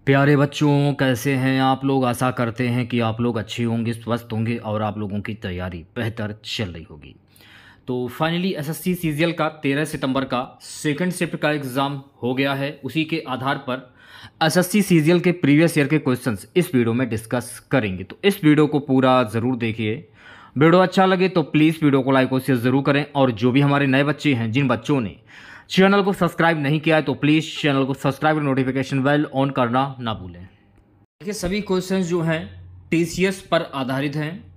प्यारे बच्चों, कैसे हैं आप लोग। आशा करते हैं कि आप लोग अच्छे होंगे, स्वस्थ होंगे और आप लोगों की तैयारी बेहतर चल रही होगी। तो फाइनली एसएससी सीजीएल का 13 सितंबर का सेकंड शिफ्ट का एग्ज़ाम हो गया है। उसी के आधार पर एसएससी सीजीएल के प्रीवियस ईयर के क्वेश्चंस इस वीडियो में डिस्कस करेंगे। तो इस वीडियो को पूरा ज़रूर देखिए। वीडियो अच्छा लगे तो प्लीज़ वीडियो को लाइक और शेयर ज़रूर करें। और जो भी हमारे नए बच्चे हैं, जिन बच्चों ने चैनल को सब्सक्राइब नहीं किया है, तो प्लीज़ चैनल को सब्सक्राइब और नोटिफिकेशन बेल ऑन करना ना भूलें। देखिए, सभी क्वेश्चंस जो हैं टीसीएस पर आधारित हैं।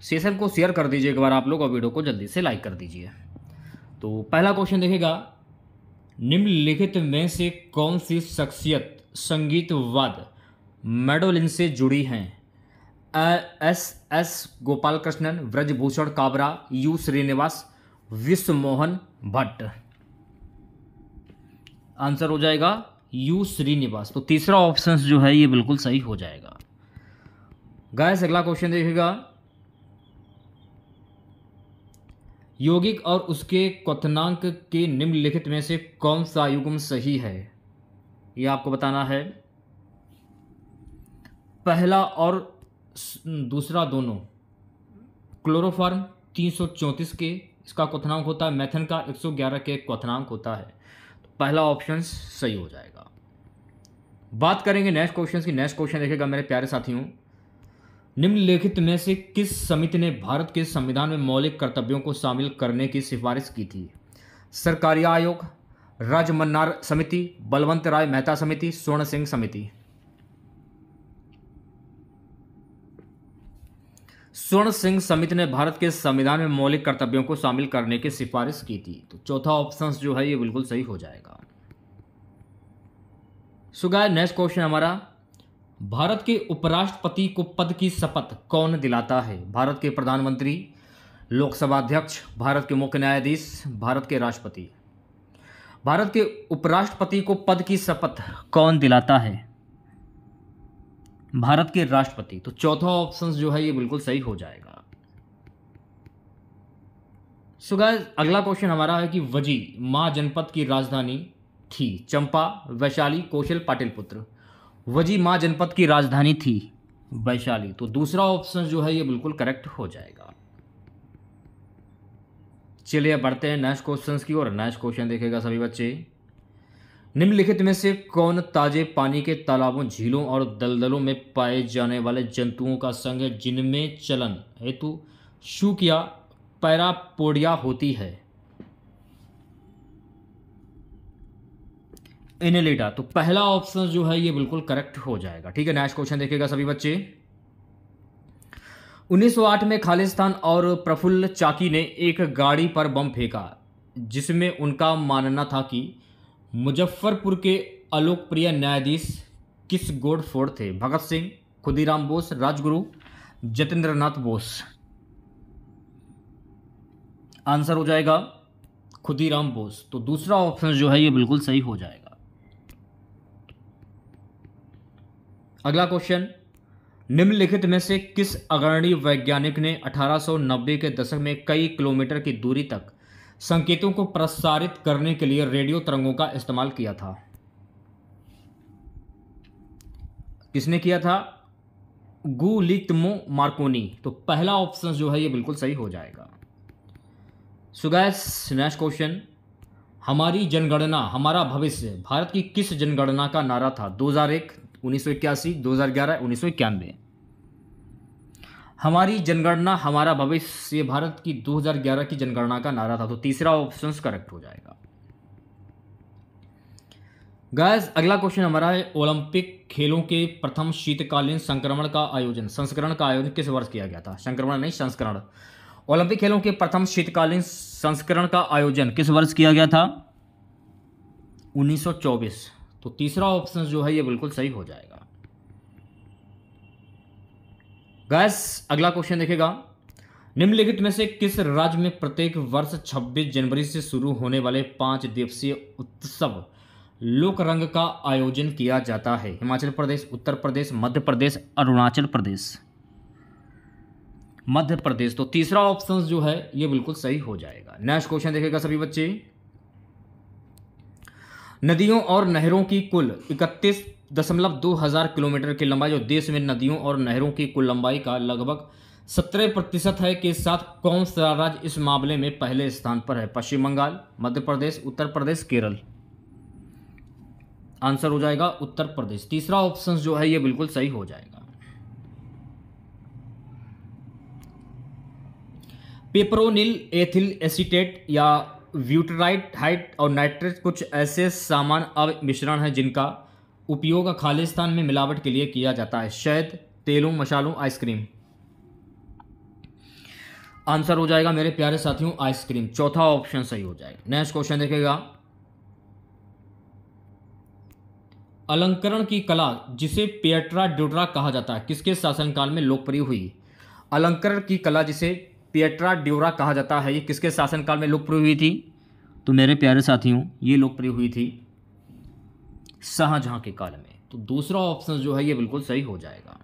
सेशन को शेयर कर दीजिए एक बार आप लोग और वीडियो को जल्दी से लाइक कर दीजिए। तो पहला क्वेश्चन देखिएगा, निम्नलिखित में से कौन सी शख्सियत संगीतवाद मेडोलिन से जुड़ी हैं? S Gopal Krishnan, Brijbhushan Kabra, U Srinivas, Vishwamohan Bhatt. Answer हो जाएगा यू श्रीनिवास। तो तीसरा ऑप्शन जो है ये बिल्कुल सही हो जाएगा। गाइस, अगला क्वेश्चन देखिएगा, यौगिक और उसके क्वथनांक के निम्नलिखित में से कौन सा युग्म सही है? यह आपको बताना है। पहला और दूसरा दोनों। क्लोरोफॉर्म 334 के इसका क्वथनांक होता है, मेथन का 111 के क्वथनांक होता है। तो पहला ऑप्शन सही हो जाएगा। बात करेंगे नेक्स्ट क्वेश्चन की। नेक्स्ट क्वेश्चन देखिएगा मेरे प्यारे साथियों, निम्नलिखित में से किस समिति ने भारत के संविधान में मौलिक कर्तव्यों को शामिल करने की सिफारिश की थी? सरकारी आयोग, राजमन्नार समिति, बलवंत राय मेहता समिति, स्वर्ण सिंह समिति। स्वर्ण सिंह समिति ने भारत के संविधान में मौलिक कर्तव्यों को शामिल करने की सिफारिश की थी। तो चौथा ऑप्शन जो है ये बिल्कुल सही हो जाएगा। सो गाइस, नेक्स्ट क्वेश्चन हमारा, भारत के उपराष्ट्रपति को पद की शपथ कौन दिलाता है? भारत के प्रधानमंत्री, लोकसभा अध्यक्ष, भारत के मुख्य न्यायाधीश, भारत के राष्ट्रपति। भारत के उपराष्ट्रपति को पद की शपथ कौन दिलाता है? भारत के राष्ट्रपति। तो चौथा ऑप्शन जो है ये बिल्कुल सही हो जाएगा। सो गाइस, अगला क्वेश्चन हमारा है कि वजी मां जनपद की राजधानी थी? चंपा, वैशाली, कौशल, पाटलिपुत्र। वजी मां जनपद की राजधानी थी वैशाली। तो दूसरा ऑप्शन जो है ये बिल्कुल करेक्ट हो जाएगा। चलिए बढ़ते हैं नेक्स्ट क्वेश्चन की ओर। नेक्स्ट क्वेश्चन देखेगा सभी बच्चे, निम्नलिखित में से कौन ताजे पानी के तालाबों, झीलों और दलदलों में पाए जाने वाले जंतुओं का संघ है जिनमें चलन हेतु शुक या पैरापोडिया होती है? इनेलिडा। तो पहला ऑप्शन जो है ये बिल्कुल करेक्ट हो जाएगा। ठीक है, नेक्स्ट क्वेश्चन देखिएगा सभी बच्चे, 1908 में खालिस्तान और प्रफुल्ल चाकी ने एक गाड़ी पर बम फेंका जिसमें उनका मानना था कि मुजफ्फरपुर के अलोकप्रिय न्यायाधीश किस गोडफोड़ थे? भगत सिंह, खुदीराम बोस, राजगुरु, जतेंद्रनाथ बोस। आंसर हो जाएगा खुदीराम बोस। तो दूसरा ऑप्शन जो है ये बिल्कुल सही हो जाएगा। अगला क्वेश्चन, निम्नलिखित में से किस अग्रणी वैज्ञानिक ने 1890 के दशक में कई किलोमीटर की दूरी तक संकेतों को प्रसारित करने के लिए रेडियो तरंगों का इस्तेमाल किया था? किसने किया था? गुलित्मो मार्कोनी। तो पहला ऑप्शन जो है ये बिल्कुल सही हो जाएगा। सो गाइस, नेक्स्ट क्वेश्चन, हमारी जनगणना हमारा भविष्य भारत की किस जनगणना का नारा था? 2001, 1981, 2011, 1991। हमारी जनगणना हमारा भविष्य भारत की 2011 की जनगणना का नारा था। तो तीसरा ऑप्शन करेक्ट हो जाएगा। गाइस, अगला क्वेश्चन हमारा है, ओलंपिक खेलों के प्रथम शीतकालीन संस्करण का आयोजन किस वर्ष किया गया था? संक्रमण नहीं, संस्करण। ओलंपिक खेलों के प्रथम शीतकालीन संस्करण का आयोजन किस वर्ष किया गया था? 1924। तो तीसरा ऑप्शन जो है ये बिल्कुल सही हो जाएगा। गाइस, अगला क्वेश्चन देखेगा, निम्नलिखित में से किस राज्य में प्रत्येक वर्ष 26 जनवरी से शुरू होने वाले 5 दिवसीय उत्सव लोक रंग का आयोजन किया जाता है? हिमाचल प्रदेश, उत्तर प्रदेश, मध्य प्रदेश, अरुणाचल प्रदेश। मध्य प्रदेश। तो तीसरा ऑप्शन जो है ये बिल्कुल सही हो जाएगा। नेक्स्ट क्वेश्चन देखेगा सभी बच्चे, नदियों और नहरों की कुल 31.2000 किलोमीटर की लंबाई, जो देश में नदियों और नहरों की कुल लंबाई का लगभग 17% है, के साथ कौन सा राज्य इस मामले में पहले स्थान पर है? पश्चिम बंगाल, मध्य प्रदेश, उत्तर प्रदेश, केरल। आंसर हो जाएगा उत्तर प्रदेश। तीसरा ऑप्शन जो है ये बिल्कुल सही हो जाएगा। पेपरोनिल एथिल एसीटेट या ब्यूटराइट और नाइट्रेट कुछ ऐसे सामान्य मिश्रण हैं जिनका उपयोग खालिस्तान में मिलावट के लिए किया जाता है। शहद, तेलों, मसालों, आइसक्रीम। आंसर हो जाएगा मेरे प्यारे साथियों आइसक्रीम। चौथा ऑप्शन सही हो जाएगा। नेक्स्ट क्वेश्चन देखिएगा। अलंकरण की कला जिसे पिएट्रा ड्यूरा कहा जाता है किसके शासनकाल में लोकप्रिय हुई? अलंकरण की कला जिसे पिएट्रा ड्यूरा कहा जाता है ये किसके शासनकाल में लोकप्रिय हुई थी? तो मेरे प्यारे साथियों ये लोकप्रिय हुई थी शाहजहां के काल में। तो दूसरा ऑप्शन जो है ये बिल्कुल सही हो जाएगा।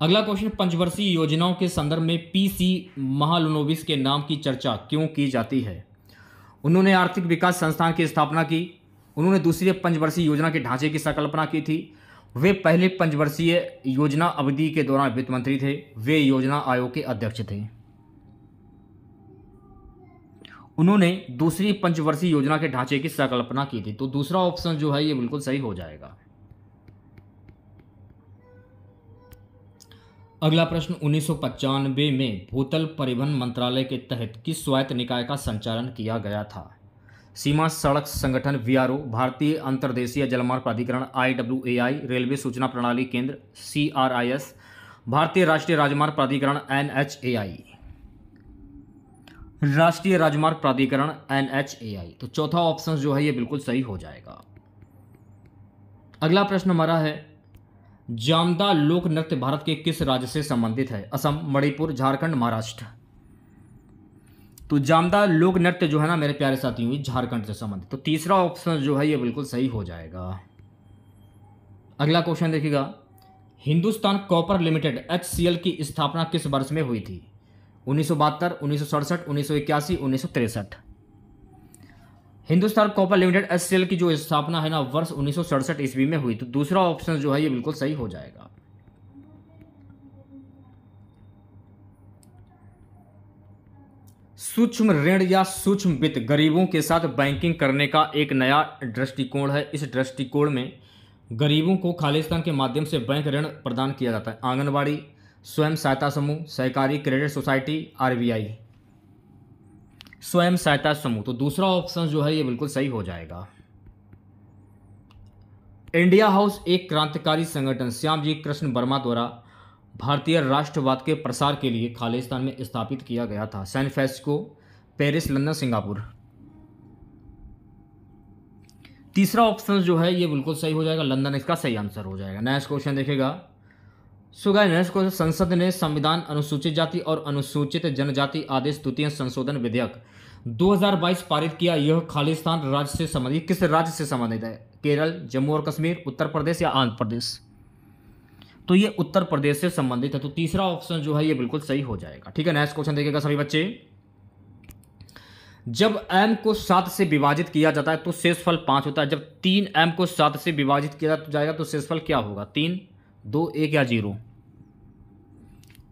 अगला क्वेश्चन, पंचवर्षीय योजनाओं के संदर्भ में पीसी महालनोबिस के नाम की चर्चा क्यों की जाती है? उन्होंने आर्थिक विकास संस्थान की स्थापना की, उन्होंने दूसरी पंचवर्षीय योजना के ढांचे की संकल्पना की थी, वे पहले पंचवर्षीय योजना अवधि के दौरान वित्त मंत्री थे, वे योजना आयोग के अध्यक्ष थे। उन्होंने दूसरी पंचवर्षीय योजना के ढांचे की संकल्पना की थी। तो दूसरा ऑप्शन जो है ये बिल्कुल सही हो जाएगा। अगला प्रश्न, 1995 में भूतल परिवहन मंत्रालय के तहत किस स्वायत्त निकाय का संचालन किया गया था? सीमा सड़क संगठन वीआरओ, भारतीय अंतर्देशीय जलमार्ग प्राधिकरण IWAI, रेलवे सूचना प्रणाली केंद्र CRIS, भारतीय राष्ट्रीय राजमार्ग प्राधिकरण NHAI। राष्ट्रीय राजमार्ग प्राधिकरण NHAI। तो चौथा ऑप्शन जो है ये बिल्कुल सही हो जाएगा। अगला प्रश्न हमारा है, जामदा लोक नृत्य भारत के किस राज्य से संबंधित है? असम, मणिपुर, झारखंड, महाराष्ट्र। तो जामदा लोक नृत्य जो है ना मेरे प्यारे साथियों झारखंड से संबंधित। तो तीसरा ऑप्शन जो है ये बिल्कुल सही हो जाएगा। अगला क्वेश्चन देखिएगा, हिंदुस्तान कॉपर लिमिटेड HCL की स्थापना किस वर्ष में हुई थी? 1972, 1967, 1981, 1963। हिंदुस्तान कॉपर लिमिटेड HCL की जो स्थापना है ना वर्ष 1967 ईस्वी में हुई। तो दूसरा ऑप्शन जो है ये बिल्कुल सही हो जाएगा। सूक्ष्म ऋण या सूक्ष्म वित्त गरीबों के साथ बैंकिंग करने का एक नया दृष्टिकोण है। इस दृष्टिकोण में गरीबों को खालिस्तान के माध्यम से बैंक ऋण प्रदान किया जाता है। आंगनबाड़ी, स्वयं सहायता समूह, सहकारी क्रेडिट सोसाइटी, RBI। स्वयं सहायता समूह। तो दूसरा ऑप्शन जो है ये बिल्कुल सही हो जाएगा। इंडिया हाउस एक क्रांतिकारी संगठन श्यामजी कृष्ण वर्मा द्वारा भारतीय राष्ट्रवाद के प्रसार के लिए खालिस्तान में स्थापित किया गया था। San Francisco, Paris, London, Singapore. तीसरा ऑप्शन जो है ये बिल्कुल सही हो जाएगा, लंदन इसका सही आंसर हो जाएगा। नेक्स्ट क्वेश्चन देखिएगा। नेक्स्ट क्वेश्चन, संसद ने संविधान अनुसूचित जाति और अनुसूचित जनजाति आदेश द्वितीय संशोधन विधेयक 2022 पारित किया। यह खालिस्तान राज्य से संबंधित किस राज्य से संबंधित है? केरल, जम्मू और कश्मीर, उत्तर प्रदेश या आंध्र प्रदेश। तो ये उत्तर प्रदेश से संबंधित है। तो तीसरा ऑप्शन जो है ये बिल्कुल सही हो जाएगा। ठीक है, नेक्स्ट क्वेश्चन देखिएगा सभी बच्चे। जब m को 7 से विभाजित किया जाता है तो शेषफल 5 होता है। जब 3m को 7 से विभाजित किया जाएगा तो शेषफल क्या होगा? 3, 2, 1 या 0?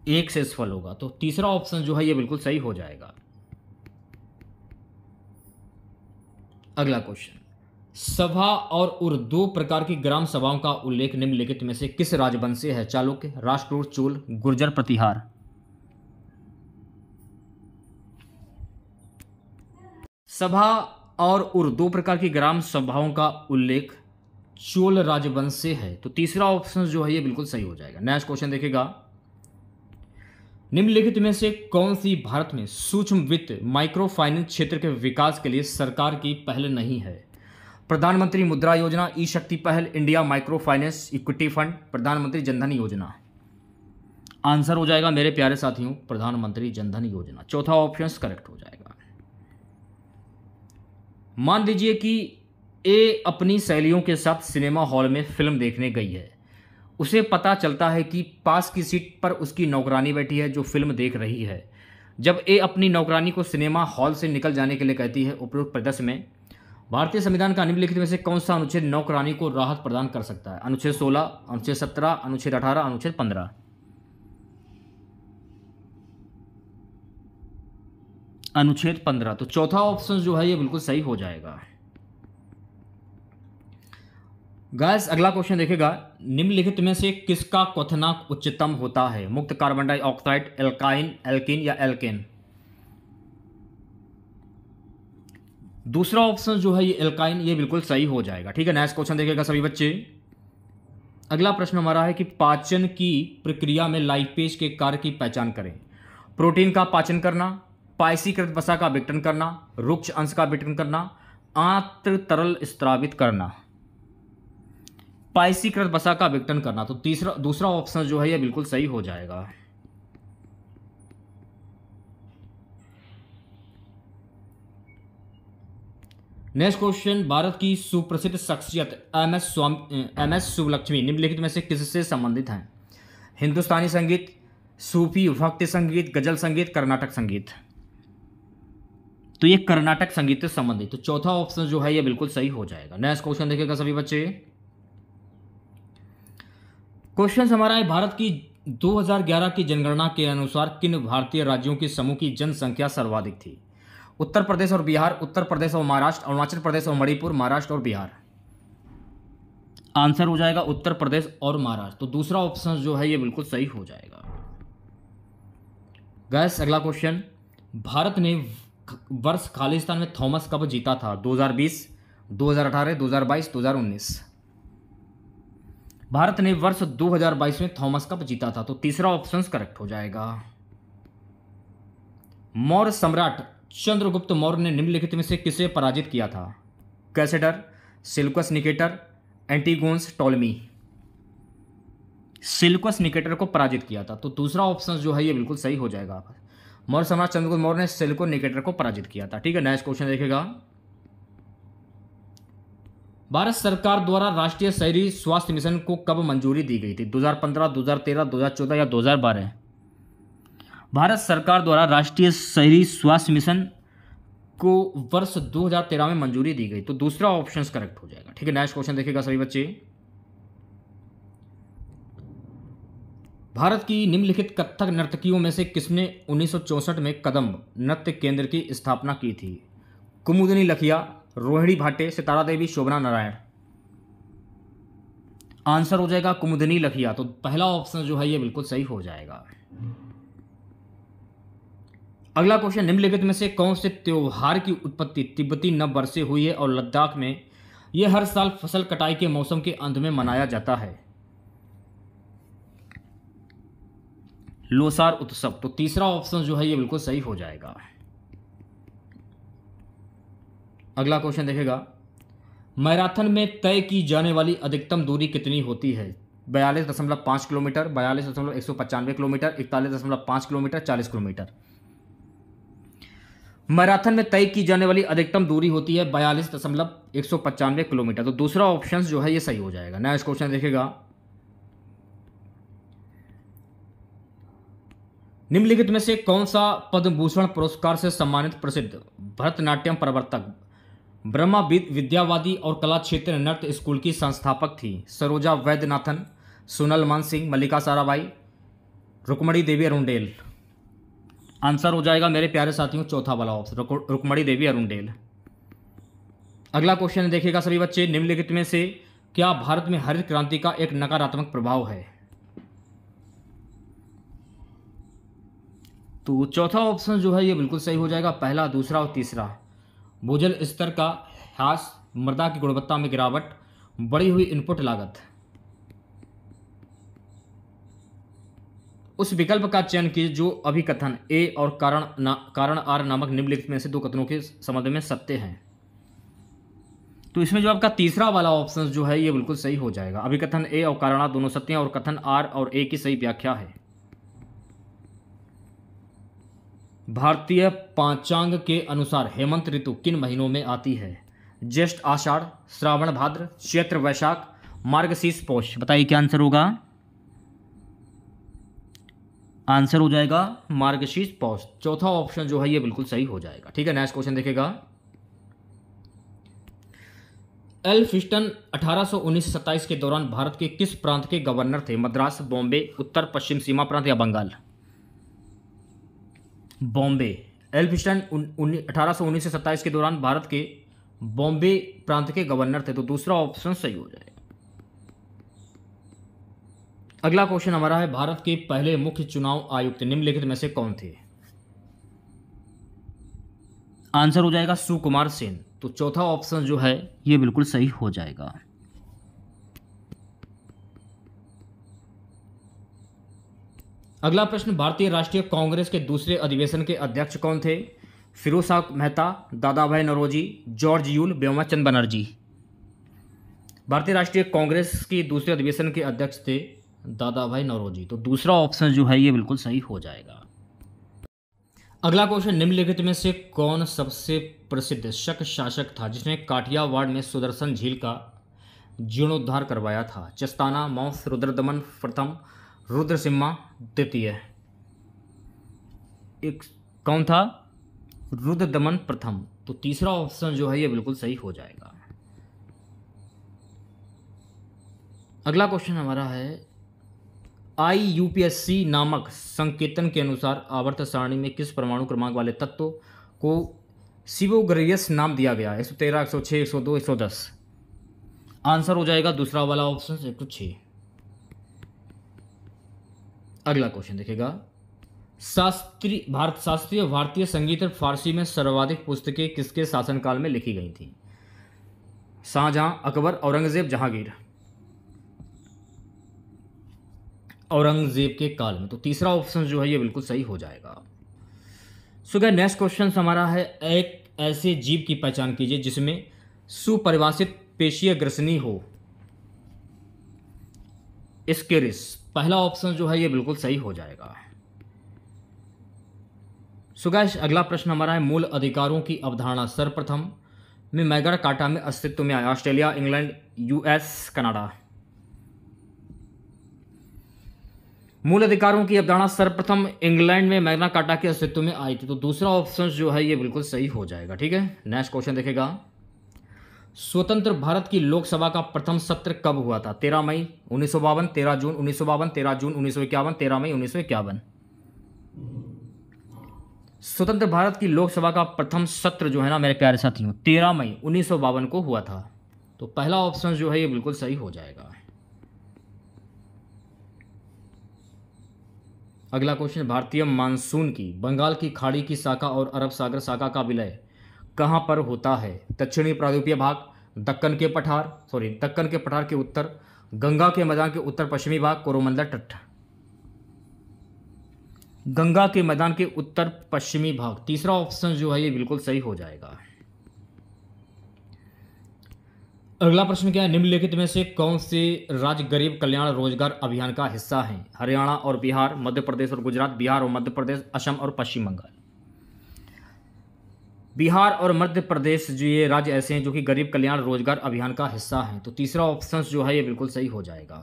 1 शेषफल होगा। तो तीसरा ऑप्शन जो है ये बिल्कुल सही हो जाएगा। अगला क्वेश्चन, सभा और उर दो प्रकार की ग्राम सभाओं का उल्लेख निम्नलिखित में से किस राजवंश से है? चालुक्य, राष्ट्रकूट, चोल, गुर्जर, प्रतिहार। सभा और उर दो प्रकार की ग्राम सभाओं का उल्लेख चोल राजवंश से है। तो तीसरा ऑप्शन जो है ये बिल्कुल सही हो जाएगा। नेक्स्ट क्वेश्चन देखिएगा, निम्नलिखित में से कौन सी भारत में सूक्ष्म वित्त माइक्रो फाइनेंस क्षेत्र के विकास के लिए सरकार की पहल नहीं है? प्रधानमंत्री मुद्रा योजना, ई शक्ति पहल, India micro finance equity fund, प्रधानमंत्री जनधन योजना। आंसर हो जाएगा मेरे प्यारे साथियों प्रधानमंत्री जनधन योजना। चौथा ऑप्शन करेक्ट हो जाएगा। मान लीजिए कि ए अपनी सहेलियों के साथ सिनेमा हॉल में फिल्म देखने गई है। उसे पता चलता है कि पास की सीट पर उसकी नौकरानी बैठी है जो फिल्म देख रही है। जब ए अपनी नौकरानी को सिनेमा हॉल से निकल जाने के लिए कहती है, उपरोक्त परिदृश्य में भारतीय संविधान का निम्नलिखित में से कौन सा अनुच्छेद नौकरानी को राहत प्रदान कर सकता है? अनुच्छेद 16, अनुच्छेद 17, अनुच्छेद 18, अनुच्छेद 15। अनुच्छेद 15। तो चौथा ऑप्शन जो है ये बिल्कुल सही हो जाएगा। गाइस अगला क्वेश्चन देखेगा, निम्नलिखित में से किसका क्वथनांक उच्चतम होता है? मुक्त कार्बन डाइऑक्साइड, एल्काइन, एल्कीन या एल्केन? दूसरा ऑप्शन जो है ये एल्काइन, ये बिल्कुल सही हो जाएगा। ठीक है, नेक्स्ट क्वेश्चन देखेगा सभी बच्चे। अगला प्रश्न हमारा है कि पाचन की प्रक्रिया में लाइपेज के कार्य की पहचान करें। प्रोटीन का पाचन करना, पायसीकृत वसा का विघटन करना, रुक्ष अंश का विघटन करना, आंत्र तरल स्त्रावित करना। पायसीकृत वसा का विघटन करना। तो दूसरा ऑप्शन जो है ये बिल्कुल सही हो जाएगा। नेक्स्ट क्वेश्चन, भारत की सुप्रसिद्ध शख्सियत एम एस सुब्बलक्ष्मी निम्नलिखित में से किससे संबंधित हैं? हिंदुस्तानी संगीत, सूफी भक्ति संगीत, गजल संगीत, कर्नाटक संगीत। तो ये कर्नाटक संगीत से संबंधित। तो चौथा ऑप्शन जो है ये बिल्कुल सही हो जाएगा। नेक्स्ट क्वेश्चन देखिएगा सभी बच्चे। क्वेश्चन हमारा है, भारत की 2011 की जनगणना के अनुसार किन भारतीय राज्यों के समूह की जनसंख्या सर्वाधिक थी? उत्तर प्रदेश और बिहार, उत्तर प्रदेश और महाराष्ट्र, अरुणाचल प्रदेश और मणिपुर, महाराष्ट्र और बिहार। आंसर हो जाएगा उत्तर प्रदेश और महाराष्ट्र। तो दूसरा ऑप्शन जो है ये बिल्कुल सही हो जाएगा। गैस अगला क्वेश्चन, भारत ने वर्ष खालिस्तान में थॉमस कब जीता था? 2020, 2018, 2022, 2019। भारत ने वर्ष 2022 में थॉमस कप जीता था। तो तीसरा ऑप्शन करेक्ट हो जाएगा। मौर्य सम्राट चंद्रगुप्त मौर्य ने निम्नलिखित में से किसे पराजित किया था? कैसेडर, सिल्कस निकेटर, एंटीगोन्स, टॉलमी। सिल्कस निकेटर को पराजित किया था। तो दूसरा ऑप्शन जो है ये बिल्कुल सही हो जाएगा। मौर्य सम्राट चंद्रगुप्त मौर्य ने सिल्कस निकेटर को पराजित किया था। ठीक है, नेक्स्ट क्वेश्चन देखेगा। भारत सरकार द्वारा राष्ट्रीय शहरी स्वास्थ्य मिशन को कब मंजूरी दी गई थी? 2015, 2013, 2014 या 2012? भारत सरकार द्वारा राष्ट्रीय शहरी स्वास्थ्य मिशन को वर्ष 2013 में मंजूरी दी गई। तो दूसरा ऑप्शन करेक्ट हो जाएगा। ठीक है, नेक्स्ट क्वेश्चन देखिएगा सभी बच्चे। भारत की निम्नलिखित कथक नर्तकियों में से किसने 1964 में कदम नृत्य केंद्र की स्थापना की थी? कुमुदिनी लखिया, रोहिणी भाटे, सितारा देवी, शोभना नारायण। आंसर हो जाएगा कुमुदिनी लखिया। तो पहला ऑप्शन जो है ये बिल्कुल सही हो जाएगा। अगला क्वेश्चन, निम्नलिखित में से कौन से त्योहार की उत्पत्ति तिब्बती नव वर्ष से हुई है और लद्दाख में यह हर साल फसल कटाई के मौसम के अंत में मनाया जाता है? लोसार उत्सव। तो तीसरा ऑप्शन जो है ये बिल्कुल सही हो जाएगा। अगला क्वेश्चन देखेगा, मैराथन में तय की जाने वाली अधिकतम दूरी कितनी होती है? 42.5 kilometre, 42.195 kilometre, 41.5 kilometre, 40 kilometre. Marathon में तय की जाने वाली अधिकतम दूरी होती है 42.195 किलोमीटर। तो दूसरा ऑप्शन जो है ये सही हो जाएगा। नेक्स्ट क्वेश्चन देखेगा, निम्नलिखित में से कौन सा पद्म भूषण पुरस्कार से सम्मानित प्रसिद्ध भरतनाट्यम प्रवर्तक, ब्रह्मा विद्यावादी और कला क्षेत्र नृत्य स्कूल की संस्थापक थी? सरोजा वैद्यनाथन, सोनल मानसिंह, मल्लिका साराभाई, रुक्मणी देवी अरुणडेल। आंसर हो जाएगा मेरे प्यारे साथियों चौथा वाला ऑप्शन, रुक्मणी देवी अरुणडेल। अगला क्वेश्चन देखिएगा सभी बच्चे, निम्नलिखित में से क्या भारत में हरित क्रांति का एक नकारात्मक प्रभाव है? तो चौथा ऑप्शन जो है ये बिल्कुल सही हो जाएगा। पहला, दूसरा और तीसरा। भूजल स्तर का ह्रास, मृदा की गुणवत्ता में गिरावट, बढ़ी हुई इनपुट लागत। उस विकल्प का चयन कीजिए जो अभिकथन ए और कारण आर नामक निम्नलिखित में से दो कथनों के संबंध में सत्य हैं। तो इसमें जो आपका तीसरा वाला ऑप्शन जो है ये बिल्कुल सही हो जाएगा। अभिकथन ए और कारण आर दोनों सत्य हैं और कथन आर और ए की सही व्याख्या है। भारतीय पांचांग के अनुसार हेमंत ऋतु किन महीनों में आती है? ज्येष्ठ आषाढ़, श्रावण भाद्र, चैत्र वैशाख, मार्गशीर्ष पौष। बताइए क्या आंसर होगा? आंसर हो जाएगा मार्गशीर्ष पौष। चौथा ऑप्शन जो है ये बिल्कुल सही हो जाएगा। ठीक है, नेक्स्ट क्वेश्चन देखेगा, एल्फिंस्टन 1819-27 के दौरान भारत के किस प्रांत के गवर्नर थे? मद्रास, बॉम्बे, उत्तर पश्चिम सीमा प्रांत या बंगाल? बॉम्बे। एल्फिंस्टन 1819 से 27 के दौरान भारत के बॉम्बे प्रांत के गवर्नर थे, तो दूसरा ऑप्शन सही हो जाएगा। अगला क्वेश्चन हमारा है, भारत के पहले मुख्य चुनाव आयुक्त निम्नलिखित में से कौन थे? आंसर हो जाएगा सुकुमार सेन, तो चौथा ऑप्शन जो है ये बिल्कुल सही हो जाएगा। अगला प्रश्न, भारतीय राष्ट्रीय कांग्रेस के दूसरे अधिवेशन के अध्यक्ष कौन थे? फिरोज शाह मेहता, दादा भाई नौरोजी, जॉर्ज यूल, व्योमाचंद बनर्जी। भारतीय राष्ट्रीय कांग्रेस के दूसरे अधिवेशन के अध्यक्ष थे दादा भाई नौरोजी, तो दूसरा ऑप्शन जो है ये बिल्कुल सही हो जाएगा। अगला क्वेश्चन, निम्नलिखित में से कौन सबसे प्रसिद्ध शक शासक था जिसने काठियावाड़ में सुदर्शन झील का जीर्णोद्धार करवाया था? चस्ताना, मौस, रुद्रदमन प्रथम, रुद्रसिम्हा द्वितीय। एक कौन था? रुद्रदमन प्रथम, तो तीसरा ऑप्शन जो है ये बिल्कुल सही हो जाएगा। अगला क्वेश्चन हमारा है, IUPAC नामक संकेतन के अनुसार आवर्त सारणी में किस परमाणु क्रमांक वाले तत्व को सिबोगरियस नाम दिया गया? 113, 106, 102, 110। आंसर हो जाएगा दूसरा वाला ऑप्शन 106। अगला क्वेश्चन देखिएगा, शास्त्रीय भारतीय संगीत फारसी में सर्वाधिक पुस्तकें किसके शासनकाल में लिखी गई थी? शाहजहां, अकबर, औरंगजेब, जहांगीर। औरंगजेब के काल में, तो तीसरा ऑप्शन जो है ये बिल्कुल सही हो जाएगा। सो गाइस, नेक्स्ट क्वेश्चन हमारा है, एक ऐसे जीव की पहचान कीजिए जिसमें सुपरिभाषित पेशीय ग्रसनी हो। स्केरिस, पहला ऑप्शन जो है ये बिल्कुल सही हो जाएगा। सो गाइस, अगला प्रश्न हमारा है, मूल अधिकारों की अवधारणा सर्वप्रथम में मैग्ना कार्टा में अस्तित्व में आया? Australia, England, US, Canada. मूल अधिकारों की अवधारणा सर्वप्रथम इंग्लैंड में मैग्ना कार्टा के अस्तित्व में आई थी, तो दूसरा ऑप्शन जो है ये बिल्कुल सही हो जाएगा। ठीक है, नेक्स्ट क्वेश्चन देखेगा, स्वतंत्र भारत की लोकसभा का प्रथम सत्र कब हुआ था? 13 मई 1952, 13 जून 1952, 13 जून 1951, 13 मई 1951। स्वतंत्र भारत की लोकसभा का प्रथम सत्र जो है ना मेरे प्यारे साथियों, 13 मई 1952 को हुआ था, तो पहला ऑप्शन जो है ये बिल्कुल सही हो जाएगा। अगला क्वेश्चन, भारतीय मानसून की बंगाल की खाड़ी की शाखा और अरब सागर शाखा का विलय कहाँ पर होता है? दक्षिणी प्रायद्वीपीय भाग, दक्कन के पठार के उत्तर, गंगा के मैदान के उत्तर पश्चिमी भाग, कोरोमंडल तट। गंगा के मैदान के उत्तर पश्चिमी भाग, तीसरा ऑप्शन जो है ये बिल्कुल सही हो जाएगा। अगला प्रश्न क्या है, निम्नलिखित में से कौन से राज्य गरीब कल्याण रोजगार अभियान का हिस्सा हैं? हरियाणा और बिहार, मध्य प्रदेश और गुजरात, बिहार और मध्य प्रदेश, असम और पश्चिम बंगाल। बिहार और मध्य प्रदेश जो ये राज्य ऐसे हैं जो कि गरीब कल्याण रोजगार अभियान का हिस्सा हैं, तो तीसरा ऑप्शन जो है ये बिल्कुल सही हो जाएगा।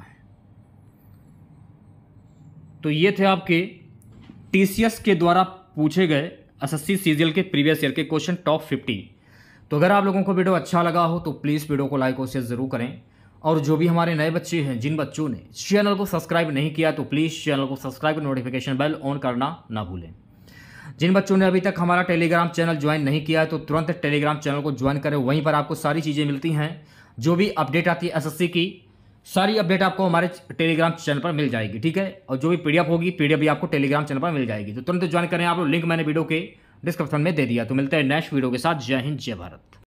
तो ये थे आपके TCS के द्वारा पूछे गए SSC CGL के प्रीवियस ईयर के क्वेश्चन टॉप 50। तो अगर आप लोगों को वीडियो अच्छा लगा हो तो प्लीज़ वीडियो को लाइक और शेयर ज़रूर करें, और जो भी हमारे नए बच्चे हैं, जिन बच्चों ने चैनल को सब्सक्राइब नहीं किया तो प्लीज़ चैनल को सब्सक्राइब कर नोटिफिकेशन बेल ऑन करना ना भूलें। जिन बच्चों ने अभी तक हमारा टेलीग्राम चैनल ज्वाइन नहीं किया है तो तुरंत टेलीग्राम चैनल को ज्वाइन करें, वहीं पर आपको सारी चीज़ें मिलती हैं, जो भी अपडेट आती है SSC की सारी अपडेट आपको हमारे टेलीग्राम चैनल पर मिल जाएगी। ठीक है, और जो भी PDF होगी PDF भी आपको टेलीग्राम चैनल पर मिल जाएगी, तो तुरंत ज्वाइन करें आप लोग, लिंक मैंने वीडियो के डिस्क्रिप्शन में दे दिया। तो मिलते हैं नेक्स्ट वीडियो के साथ। जय हिंद, जय भारत।